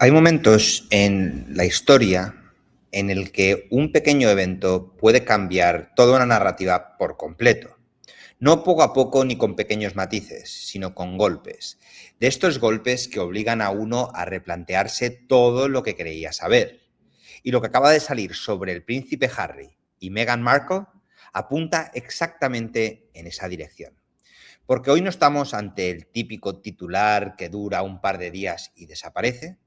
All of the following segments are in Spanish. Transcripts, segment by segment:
Hay momentos en la historia en el que un pequeño evento puede cambiar toda una narrativa por completo. No poco a poco ni con pequeños matices, sino con golpes. De estos golpes que obligan a uno a replantearse todo lo que creía saber. Y lo que acaba de salir sobre el príncipe Harry y Meghan Markle apunta exactamente en esa dirección. Porque hoy no estamos ante el típico titular que dura un par de días y desaparece.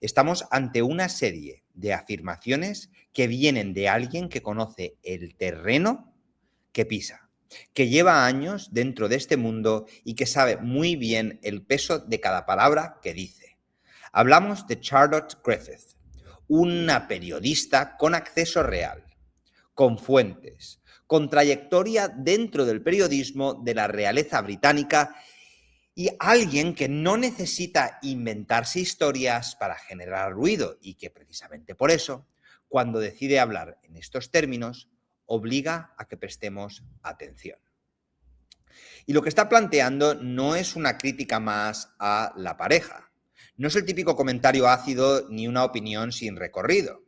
Estamos ante una serie de afirmaciones que vienen de alguien que conoce el terreno que pisa, que lleva años dentro de este mundo y que sabe muy bien el peso de cada palabra que dice. Hablamos de Charlotte Griffith, una periodista con acceso real, con fuentes, con trayectoria dentro del periodismo de la realeza británica y alguien que no necesita inventarse historias para generar ruido y que precisamente por eso, cuando decide hablar en estos términos, obliga a que prestemos atención. Y lo que está planteando no es una crítica más a la pareja, no es el típico comentario ácido ni una opinión sin recorrido.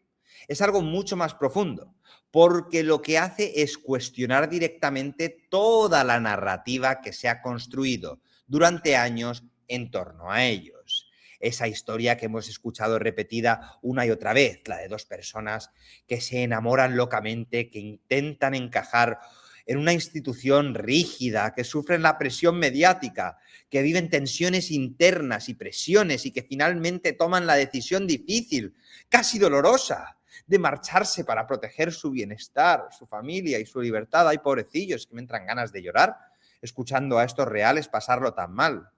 Es algo mucho más profundo, porque lo que hace es cuestionar directamente toda la narrativa que se ha construido durante años en torno a ellos. Esa historia que hemos escuchado repetida una y otra vez, la de dos personas que se enamoran locamente, que intentan encajar en una institución rígida, que sufren la presión mediática, que viven tensiones internas y presiones y que finalmente toman la decisión difícil, casi dolorosa, de marcharse para proteger su bienestar, su familia y su libertad. Ay, pobrecillos, que me entran ganas de llorar escuchando a estos reales pasarlo tan mal.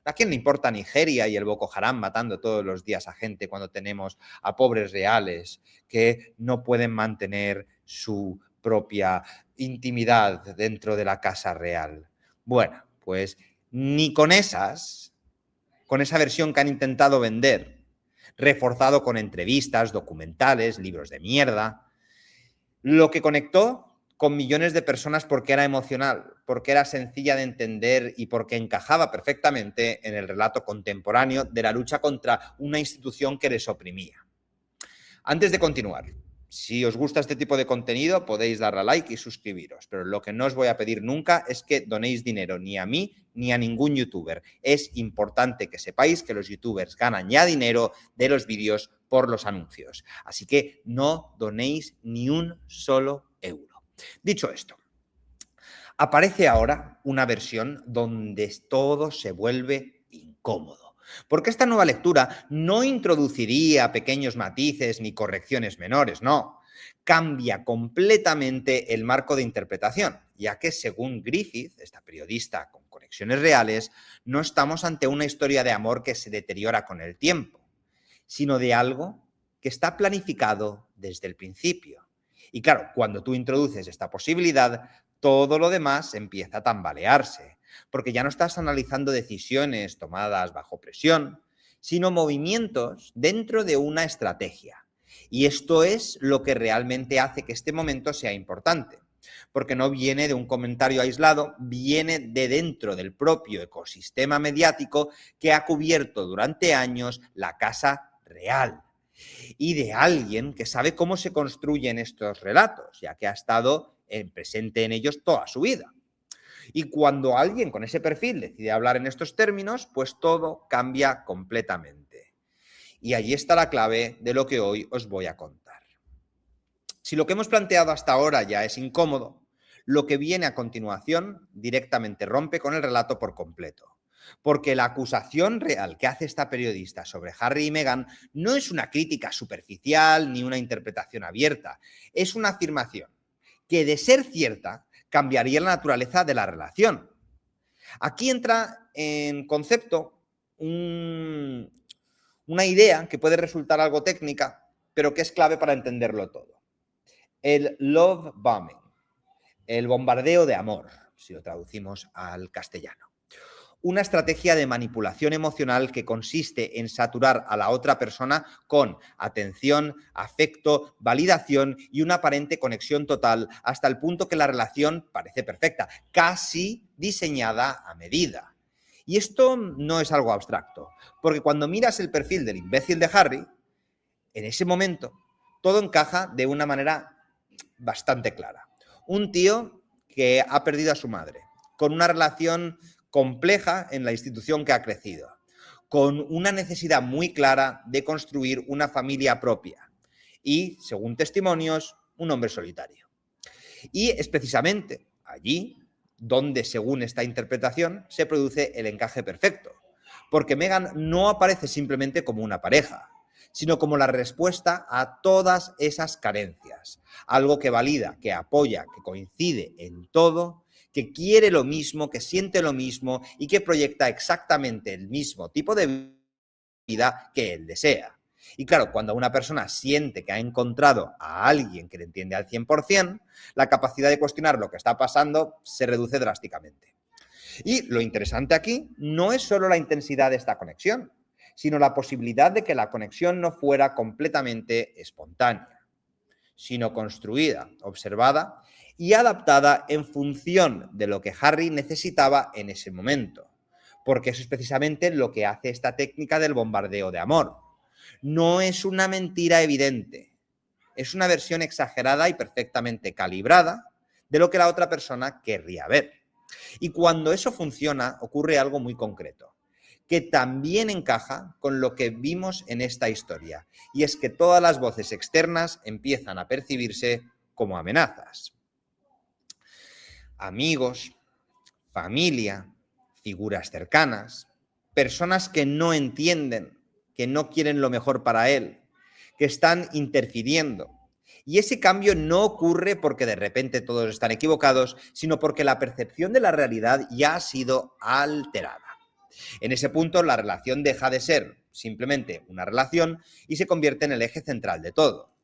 ¿A quién le importa Nigeria y el Boko Haram matando todos los días a gente cuando tenemos a pobres reales que no pueden mantener su propia intimidad dentro de la casa real? Bueno, pues ni con esa versión que han intentado vender, reforzado con entrevistas, documentales, libros de mierda, lo que conectó con millones de personas porque era emocional, porque era sencilla de entender y porque encajaba perfectamente en el relato contemporáneo de la lucha contra una institución que les oprimía. Antes de continuar, si os gusta este tipo de contenido, podéis darle a like y suscribiros, pero lo que no os voy a pedir nunca es que donéis dinero ni a mí ni a ningún youtuber. Es importante que sepáis que los youtubers ganan ya dinero de los vídeos por los anuncios. Así que no donéis ni un solo euro. Dicho esto, aparece ahora una versión donde todo se vuelve incómodo. Porque esta nueva lectura no introduciría pequeños matices ni correcciones menores, no. Cambia completamente el marco de interpretación, ya que según Griffith, esta periodista con conexiones reales, no estamos ante una historia de amor que se deteriora con el tiempo, sino de algo que está planificado desde el principio. Y claro, cuando tú introduces esta posibilidad, todo lo demás empieza a tambalearse, porque ya no estás analizando decisiones tomadas bajo presión, sino movimientos dentro de una estrategia. Y esto es lo que realmente hace que este momento sea importante, porque no viene de un comentario aislado, viene de dentro del propio ecosistema mediático que ha cubierto durante años la Casa Real y de alguien que sabe cómo se construyen estos relatos, ya que ha estado presente en ellos toda su vida. Y cuando alguien con ese perfil decide hablar en estos términos, pues todo cambia completamente. Y allí está la clave de lo que hoy os voy a contar. Si lo que hemos planteado hasta ahora ya es incómodo, lo que viene a continuación directamente rompe con el relato por completo. Porque la acusación real que hace esta periodista sobre Harry y Meghan no es una crítica superficial ni una interpretación abierta, es una afirmación que, de ser cierta, cambiaría la naturaleza de la relación. Aquí entra en concepto una idea que puede resultar algo técnica, pero que es clave para entenderlo todo. El love bombing, el bombardeo de amor, si lo traducimos al castellano. Una estrategia de manipulación emocional que consiste en saturar a la otra persona con atención, afecto, validación y una aparente conexión total hasta el punto que la relación parece perfecta, casi diseñada a medida. Y esto no es algo abstracto, porque cuando miras el perfil del imbécil de Harry, en ese momento todo encaja de una manera bastante clara. Un tío que ha perdido a su madre, con una relación compleja en la institución que ha crecido, con una necesidad muy clara de construir una familia propia y, según testimonios, un hombre solitario. Y es precisamente allí donde, según esta interpretación, se produce el encaje perfecto, porque Meghan no aparece simplemente como una pareja, sino como la respuesta a todas esas carencias, algo que valida, que apoya, que coincide en todo, que quiere lo mismo, que siente lo mismo y que proyecta exactamente el mismo tipo de vida que él desea. Y claro, cuando una persona siente que ha encontrado a alguien que le entiende al 100%, la capacidad de cuestionar lo que está pasando se reduce drásticamente. Y lo interesante aquí no es solo la intensidad de esta conexión, sino la posibilidad de que la conexión no fuera completamente espontánea, sino construida, observada y adaptada en función de lo que Harry necesitaba en ese momento, porque eso es precisamente lo que hace esta técnica del bombardeo de amor. No es una mentira evidente, es una versión exagerada y perfectamente calibrada de lo que la otra persona querría ver. Y cuando eso funciona, ocurre algo muy concreto, que también encaja con lo que vimos en esta historia, y es que todas las voces externas empiezan a percibirse como amenazas. Amigos, familia, figuras cercanas, personas que no entienden, que no quieren lo mejor para él, que están interfiriendo. Y ese cambio no ocurre porque de repente todos están equivocados, sino porque la percepción de la realidad ya ha sido alterada. En ese punto, la relación deja de ser simplemente una relación y se convierte en el eje central de todo.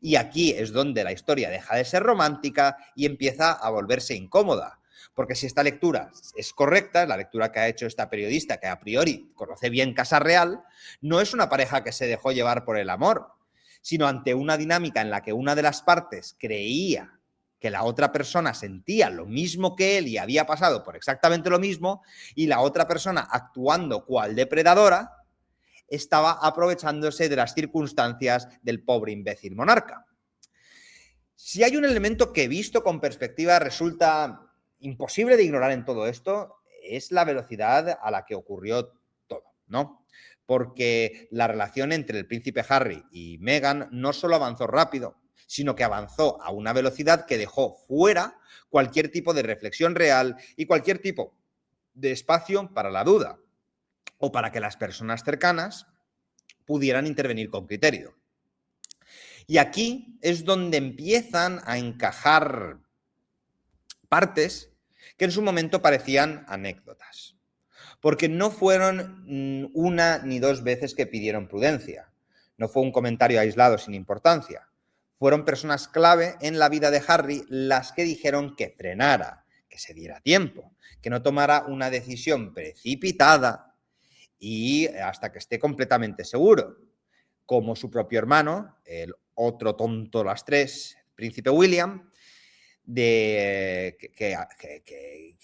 Y aquí es donde la historia deja de ser romántica y empieza a volverse incómoda. Porque si esta lectura es correcta, la lectura que ha hecho esta periodista, que a priori conoce bien Casa Real, no es una pareja que se dejó llevar por el amor, sino ante una dinámica en la que una de las partes creía que la otra persona sentía lo mismo que él y había pasado por exactamente lo mismo, y la otra persona, actuando cual depredadora, estaba aprovechándose de las circunstancias del pobre imbécil monarca. Si hay un elemento que, visto con perspectiva, resulta imposible de ignorar en todo esto, es la velocidad a la que ocurrió todo, ¿no? Porque la relación entre el príncipe Harry y Meghan no solo avanzó rápido, sino que avanzó a una velocidad que dejó fuera cualquier tipo de reflexión real y cualquier tipo de espacio para la duda o para que las personas cercanas pudieran intervenir con criterio. Y aquí es donde empiezan a encajar partes que en su momento parecían anécdotas, porque no fueron una ni dos veces que pidieron prudencia, no fue un comentario aislado sin importancia, fueron personas clave en la vida de Harry las que dijeron que frenara, que se diera tiempo, que no tomara una decisión precipitada y hasta que esté completamente seguro, como su propio hermano, el otro tonto las tres, príncipe William, que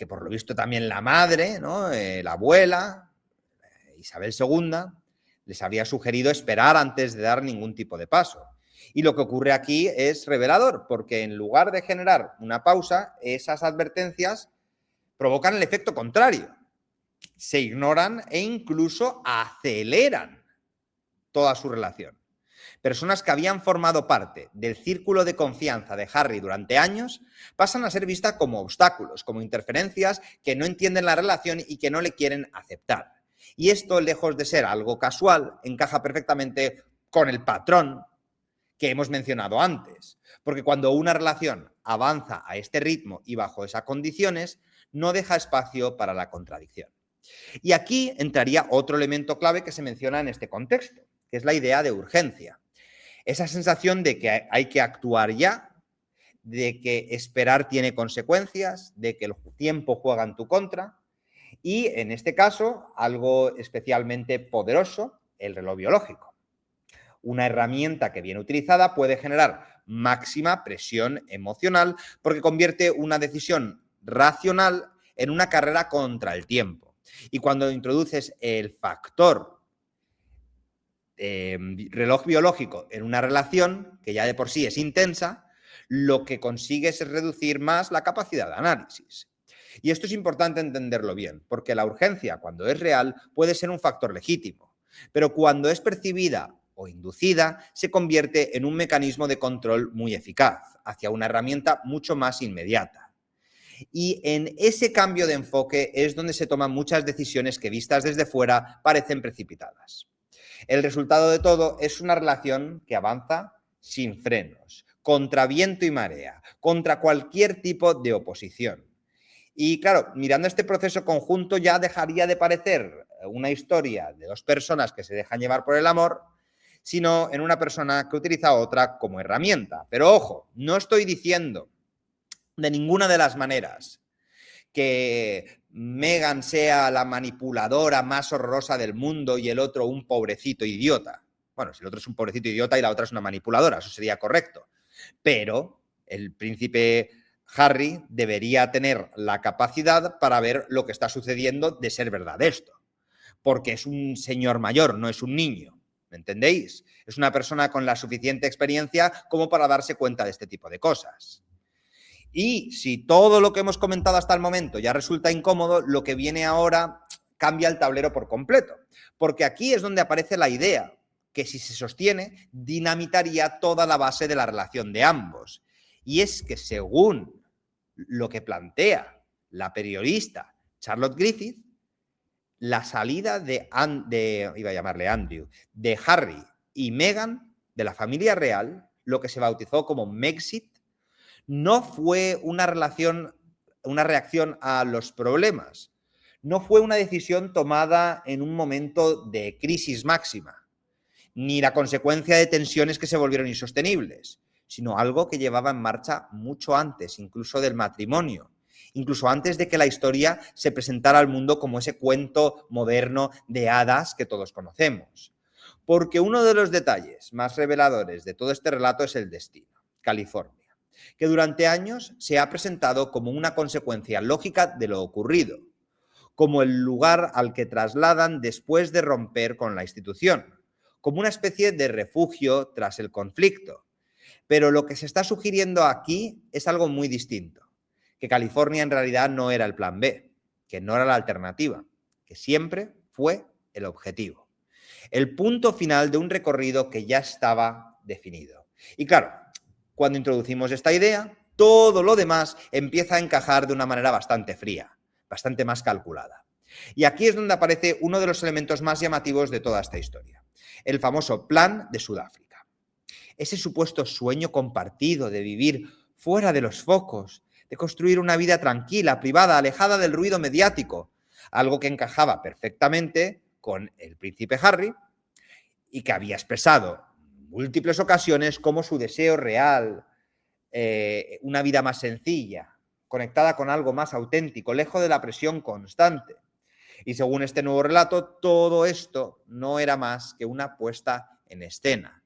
por lo visto también la madre, ¿no? La abuela, Isabel II, les había sugerido esperar antes de dar ningún tipo de paso. Y lo que ocurre aquí es revelador, porque en lugar de generar una pausa, esas advertencias provocan el efecto contrario. Se ignoran e incluso aceleran toda su relación. Personas que habían formado parte del círculo de confianza de Harry durante años pasan a ser vistas como obstáculos, como interferencias que no entienden la relación y que no le quieren aceptar. Y esto, lejos de ser algo casual, encaja perfectamente con el patrón que hemos mencionado antes. Porque cuando una relación avanza a este ritmo y bajo esas condiciones, no deja espacio para la contradicción. Y aquí entraría otro elemento clave que se menciona en este contexto, que es la idea de urgencia. Esa sensación de que hay que actuar ya, de que esperar tiene consecuencias, de que el tiempo juega en tu contra y, en este caso, algo especialmente poderoso, el reloj biológico. Una herramienta que bien utilizada puede generar máxima presión emocional porque convierte una decisión racional en una carrera contra el tiempo. Y cuando introduces el factor reloj biológico en una relación, que ya de por sí es intensa, lo que consigues es reducir más la capacidad de análisis. Y esto es importante entenderlo bien, porque la urgencia, cuando es real, puede ser un factor legítimo, pero cuando es percibida o inducida, se convierte en un mecanismo de control muy eficaz, hacia una herramienta mucho más inmediata. Y en ese cambio de enfoque es donde se toman muchas decisiones que, vistas desde fuera, parecen precipitadas. El resultado de todo es una relación que avanza sin frenos, contra viento y marea, contra cualquier tipo de oposición. Y claro, mirando este proceso conjunto ya dejaría de parecer una historia de dos personas que se dejan llevar por el amor, sino en una persona que utiliza a otra como herramienta. Pero ojo, no estoy diciendo de ninguna de las maneras que Meghan sea la manipuladora más horrorosa del mundo y el otro un pobrecito idiota. Bueno, si el otro es un pobrecito idiota y la otra es una manipuladora, eso sería correcto. Pero el príncipe Harry debería tener la capacidad para ver lo que está sucediendo de ser verdad esto. Porque es un señor mayor, no es un niño. ¿Me entendéis? Es una persona con la suficiente experiencia como para darse cuenta de este tipo de cosas. Y si todo lo que hemos comentado hasta el momento ya resulta incómodo, lo que viene ahora cambia el tablero por completo. Porque aquí es donde aparece la idea, que si se sostiene, dinamitaría toda la base de la relación de ambos. Y es que según lo que plantea la periodista Charlotte Griffith, la salida iba a llamarle Andrew, de Harry y Meghan, de la familia real, lo que se bautizó como Megxit, no fue una reacción a los problemas, no fue una decisión tomada en un momento de crisis máxima, ni la consecuencia de tensiones que se volvieron insostenibles, sino algo que llevaba en marcha mucho antes, incluso del matrimonio, incluso antes de que la historia se presentara al mundo como ese cuento moderno de hadas que todos conocemos. Porque uno de los detalles más reveladores de todo este relato es el destino, California, que durante años se ha presentado como una consecuencia lógica de lo ocurrido, como el lugar al que trasladan después de romper con la institución, como una especie de refugio tras el conflicto. Pero lo que se está sugiriendo aquí es algo muy distinto, que California en realidad no era el plan B, que no era la alternativa, que siempre fue el objetivo, el punto final de un recorrido que ya estaba definido. Y claro, cuando introducimos esta idea, todo lo demás empieza a encajar de una manera bastante fría, bastante más calculada. Y aquí es donde aparece uno de los elementos más llamativos de toda esta historia, el famoso Plan de Sudáfrica. Ese supuesto sueño compartido de vivir fuera de los focos, de construir una vida tranquila, privada, alejada del ruido mediático, algo que encajaba perfectamente con el príncipe Harry y que había expresado en múltiples ocasiones como su deseo real, una vida más sencilla, conectada con algo más auténtico, lejos de la presión constante. Y según este nuevo relato, todo esto no era más que una puesta en escena,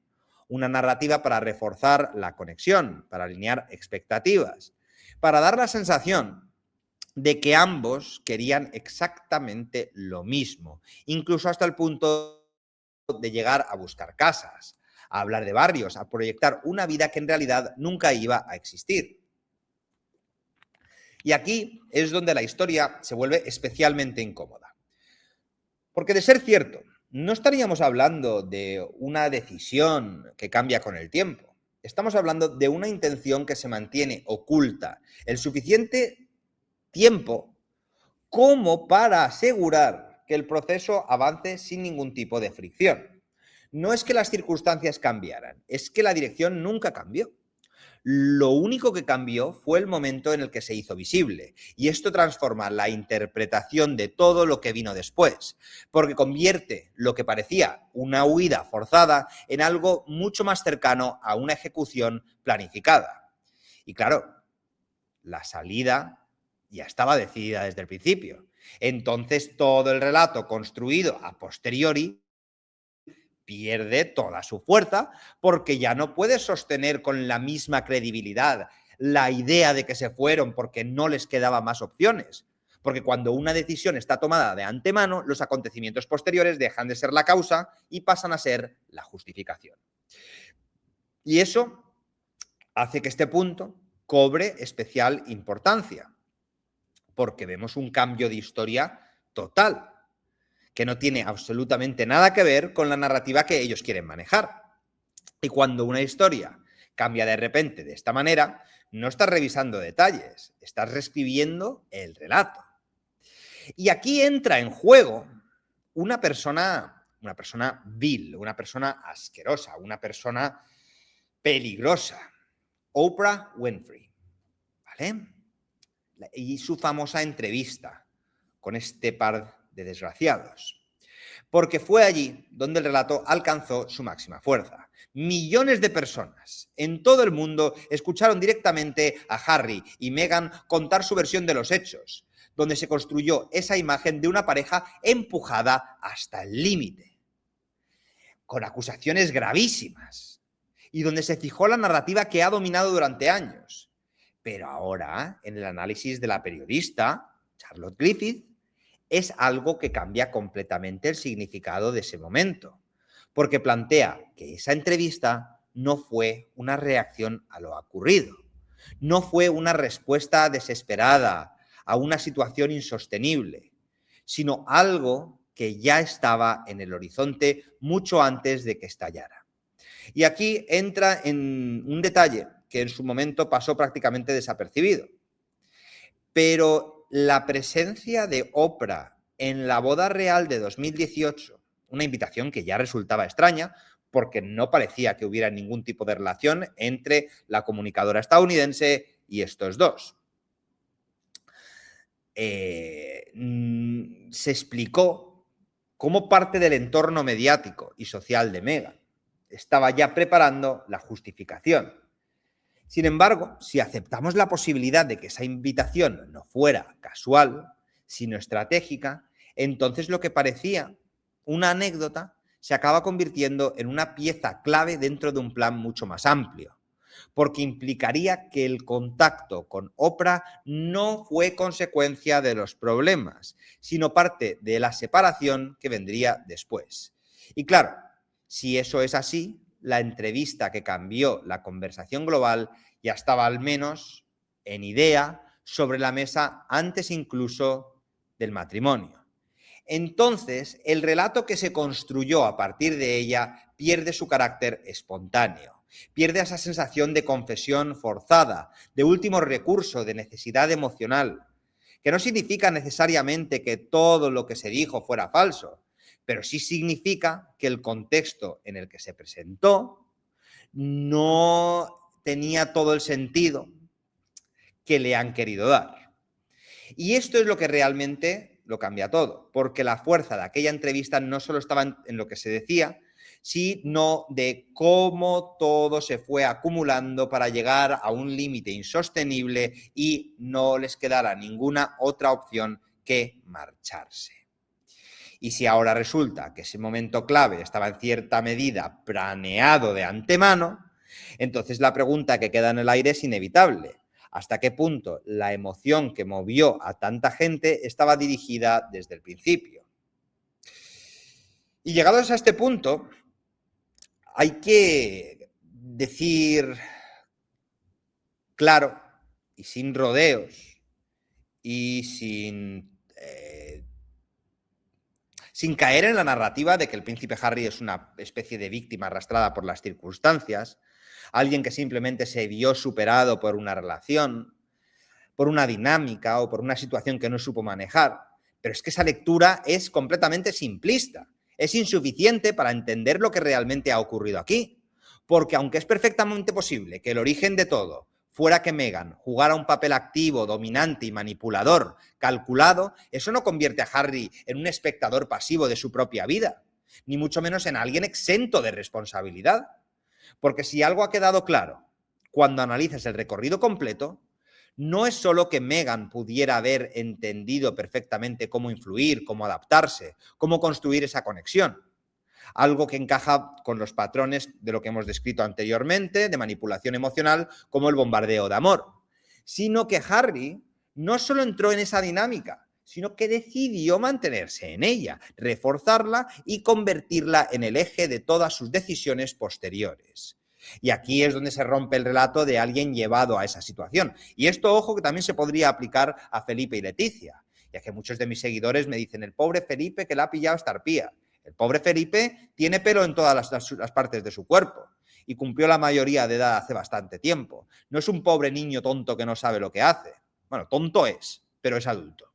una narrativa para reforzar la conexión, para alinear expectativas, para dar la sensación de que ambos querían exactamente lo mismo, incluso hasta el punto de llegar a buscar casas, a hablar de barrios, a proyectar una vida que en realidad nunca iba a existir. Y aquí es donde la historia se vuelve especialmente incómoda. Porque de ser cierto, no estaríamos hablando de una decisión que cambia con el tiempo. Estamos hablando de una intención que se mantiene oculta el suficiente tiempo como para asegurar que el proceso avance sin ningún tipo de fricción. No es que las circunstancias cambiaran, es que la dirección nunca cambió. Lo único que cambió fue el momento en el que se hizo visible, y esto transforma la interpretación de todo lo que vino después, porque convierte lo que parecía una huida forzada en algo mucho más cercano a una ejecución planificada. Y claro, la salida ya estaba decidida desde el principio. Entonces todo el relato construido a posteriori pierde toda su fuerza porque ya no puede sostener con la misma credibilidad la idea de que se fueron porque no les quedaban más opciones. Porque cuando una decisión está tomada de antemano, los acontecimientos posteriores dejan de ser la causa y pasan a ser la justificación. Y eso hace que este punto cobre especial importancia, porque vemos un cambio de historia total, que no tiene absolutamente nada que ver con la narrativa que ellos quieren manejar. Y cuando una historia cambia de repente de esta manera, no estás revisando detalles, estás reescribiendo el relato. Y aquí entra en juego una persona vil, una persona asquerosa, una persona peligrosa, Oprah Winfrey, ¿vale? Y su famosa entrevista con este par de desgraciados. Porque fue allí donde el relato alcanzó su máxima fuerza. Millones de personas en todo el mundo escucharon directamente a Harry y Meghan contar su versión de los hechos, donde se construyó esa imagen de una pareja empujada hasta el límite, con acusaciones gravísimas, y donde se fijó la narrativa que ha dominado durante años. Pero ahora, en el análisis de la periodista Charlotte Griffith, es algo que cambia completamente el significado de ese momento, porque plantea que esa entrevista no fue una reacción a lo ocurrido, no fue una respuesta desesperada a una situación insostenible, sino algo que ya estaba en el horizonte mucho antes de que estallara. Y aquí entra en un detalle que en su momento pasó prácticamente desapercibido, pero la presencia de Oprah en la boda real de 2018, una invitación que ya resultaba extraña porque no parecía que hubiera ningún tipo de relación entre la comunicadora estadounidense y estos dos. Se explicó cómo parte del entorno mediático y social de Meghan estaba ya preparando la justificación. Sin embargo, si aceptamos la posibilidad de que esa invitación no fuera casual, sino estratégica, entonces lo que parecía una anécdota se acaba convirtiendo en una pieza clave dentro de un plan mucho más amplio, porque implicaría que el contacto con Oprah no fue consecuencia de los problemas, sino parte de la separación que vendría después. Y claro, si eso es así, la entrevista que cambió la conversación global ya estaba al menos en idea sobre la mesa antes incluso del matrimonio. Entonces, el relato que se construyó a partir de ella pierde su carácter espontáneo, pierde esa sensación de confesión forzada, de último recurso, de necesidad emocional, que no significa necesariamente que todo lo que se dijo fuera falso, pero sí significa que el contexto en el que se presentó no tenía todo el sentido que le han querido dar. Y esto es lo que realmente lo cambia todo, porque la fuerza de aquella entrevista no solo estaba en lo que se decía, sino de cómo todo se fue acumulando para llegar a un límite insostenible y no les quedara ninguna otra opción que marcharse. Y si ahora resulta que ese momento clave estaba en cierta medida planeado de antemano, entonces la pregunta que queda en el aire es inevitable. ¿Hasta qué punto la emoción que movió a tanta gente estaba dirigida desde el principio? Y llegados a este punto, hay que decir claro y sin rodeos y sin caer en la narrativa de que el príncipe Harry es una especie de víctima arrastrada por las circunstancias, alguien que simplemente se vio superado por una relación, por una dinámica o por una situación que no supo manejar. Pero es que esa lectura es completamente simplista, es insuficiente para entender lo que realmente ha ocurrido aquí. Porque aunque es perfectamente posible que el origen de todo fuera que Meghan jugara un papel activo, dominante y manipulador, calculado, eso no convierte a Harry en un espectador pasivo de su propia vida, ni mucho menos en alguien exento de responsabilidad. Porque si algo ha quedado claro cuando analizas el recorrido completo, no es solo que Meghan pudiera haber entendido perfectamente cómo influir, cómo adaptarse, cómo construir esa conexión. Algo que encaja con los patrones de lo que hemos descrito anteriormente, de manipulación emocional, como el bombardeo de amor, sino que Harry no solo entró en esa dinámica, sino que decidió mantenerse en ella, reforzarla y convertirla en el eje de todas sus decisiones posteriores. Y aquí es donde se rompe el relato de alguien llevado a esa situación. Y esto, ojo, que también se podría aplicar a Felipe y Leticia, ya que muchos de mis seguidores me dicen, el pobre Felipe que la ha pillado esta arpía. El pobre Felipe tiene pelo en todas las partes de su cuerpo y cumplió la mayoría de edad hace bastante tiempo. No es un pobre niño tonto que no sabe lo que hace. Bueno, tonto es, pero es adulto.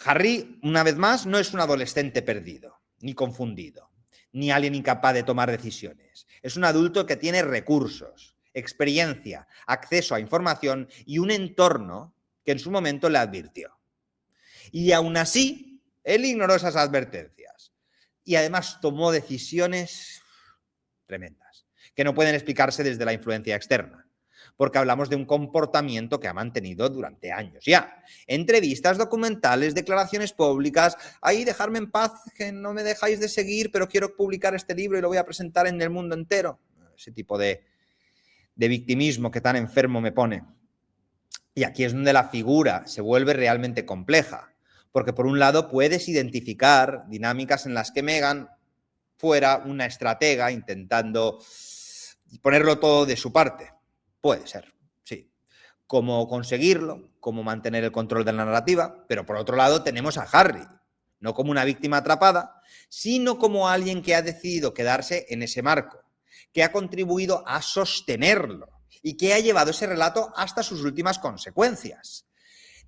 Harry, una vez más, no es un adolescente perdido, ni confundido, ni alguien incapaz de tomar decisiones. Es un adulto que tiene recursos, experiencia, acceso a información y un entorno que en su momento le advirtió. Y aún así, él ignoró esas advertencias y además tomó decisiones tremendas, que no pueden explicarse desde la influencia externa, porque hablamos de un comportamiento que ha mantenido durante años ya. Entrevistas, documentales, declaraciones públicas, ahí dejarme en paz, que no me dejáis de seguir, pero quiero publicar este libro y lo voy a presentar en el mundo entero. Ese tipo de victimismo que tan enfermo me pone. Y aquí es donde la figura se vuelve realmente compleja, porque por un lado puedes identificar dinámicas en las que Meghan fuera una estratega intentando ponerlo todo de su parte. Puede ser, sí. Cómo conseguirlo, cómo mantener el control de la narrativa, pero por otro lado tenemos a Harry, no como una víctima atrapada, sino como alguien que ha decidido quedarse en ese marco, que ha contribuido a sostenerlo y que ha llevado ese relato hasta sus últimas consecuencias.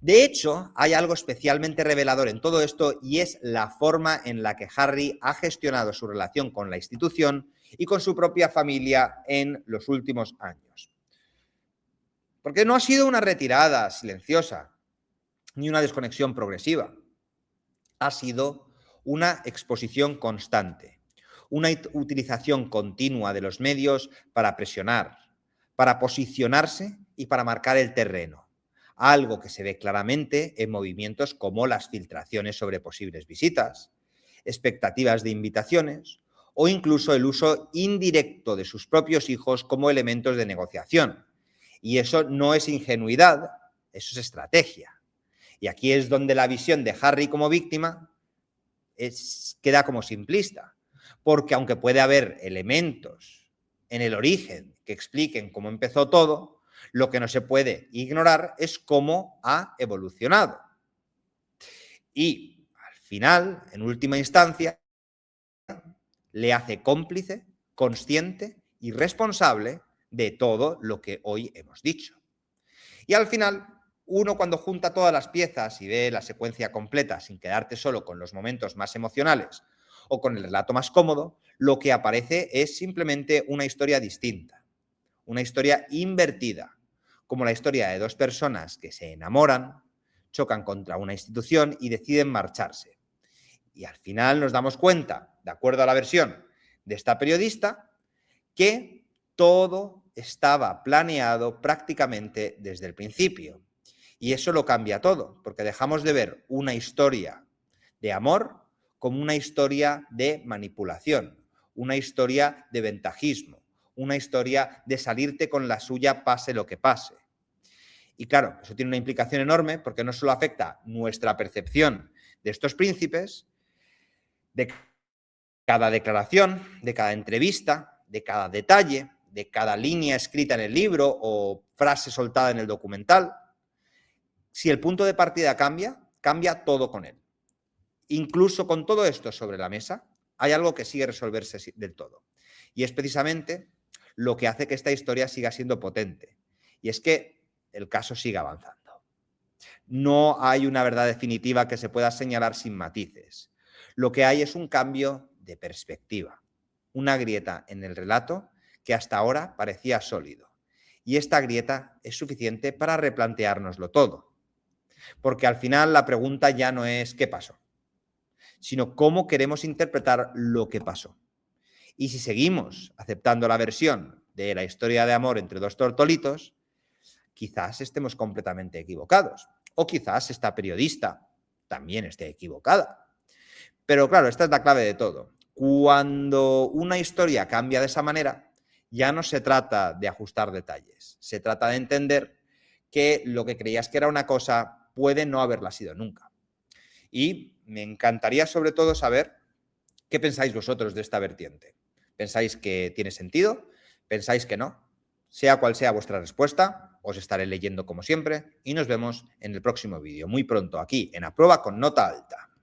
De hecho, hay algo especialmente revelador en todo esto y es la forma en la que Harry ha gestionado su relación con la institución y con su propia familia en los últimos años. Porque no ha sido una retirada silenciosa ni una desconexión progresiva. Ha sido una exposición constante, una utilización continua de los medios para presionar, para posicionarse y para marcar el terreno. Algo que se ve claramente en movimientos como las filtraciones sobre posibles visitas, expectativas de invitaciones o incluso el uso indirecto de sus propios hijos como elementos de negociación. Y eso no es ingenuidad, eso es estrategia. Y aquí es donde la visión de Harry como víctima queda como simplista, porque aunque puede haber elementos en el origen que expliquen cómo empezó todo, lo que no se puede ignorar es cómo ha evolucionado. Y al final, en última instancia, le hace cómplice, consciente y responsable de todo lo que hoy hemos dicho. Y al final, uno cuando junta todas las piezas y ve la secuencia completa sin quedarte solo con los momentos más emocionales o con el relato más cómodo, lo que aparece es simplemente una historia distinta, una historia invertida, como la historia de dos personas que se enamoran, chocan contra una institución y deciden marcharse. Y al final nos damos cuenta, de acuerdo a la versión de esta periodista, que todo estaba planeado prácticamente desde el principio. Y eso lo cambia todo, porque dejamos de ver una historia de amor como una historia de manipulación, una historia de ventajismo, una historia de salirte con la suya pase lo que pase. Y claro, eso tiene una implicación enorme porque no solo afecta nuestra percepción de estos príncipes, de cada declaración, de cada entrevista, de cada detalle, de cada línea escrita en el libro o frase soltada en el documental. Si el punto de partida cambia, cambia todo con él. Incluso con todo esto sobre la mesa, hay algo que sigue resolverse del todo. Y es precisamente lo que hace que esta historia siga siendo potente. Y es que el caso sigue avanzando. No hay una verdad definitiva que se pueda señalar sin matices. Lo que hay es un cambio de perspectiva, una grieta en el relato que hasta ahora parecía sólido. Y esta grieta es suficiente para replanteárnoslo todo. Porque al final la pregunta ya no es ¿qué pasó?, sino cómo queremos interpretar lo que pasó. Y si seguimos aceptando la versión de la historia de amor entre dos tortolitos, quizás estemos completamente equivocados. O quizás esta periodista también esté equivocada. Pero claro, esta es la clave de todo. Cuando una historia cambia de esa manera, ya no se trata de ajustar detalles. Se trata de entender que lo que creías que era una cosa puede no haberla sido nunca. Y me encantaría sobre todo saber qué pensáis vosotros de esta vertiente. ¿Pensáis que tiene sentido? ¿Pensáis que no? Sea cual sea vuestra respuesta, os estaré leyendo como siempre y nos vemos en el próximo vídeo, muy pronto aquí en A Prueba con Nota Alta.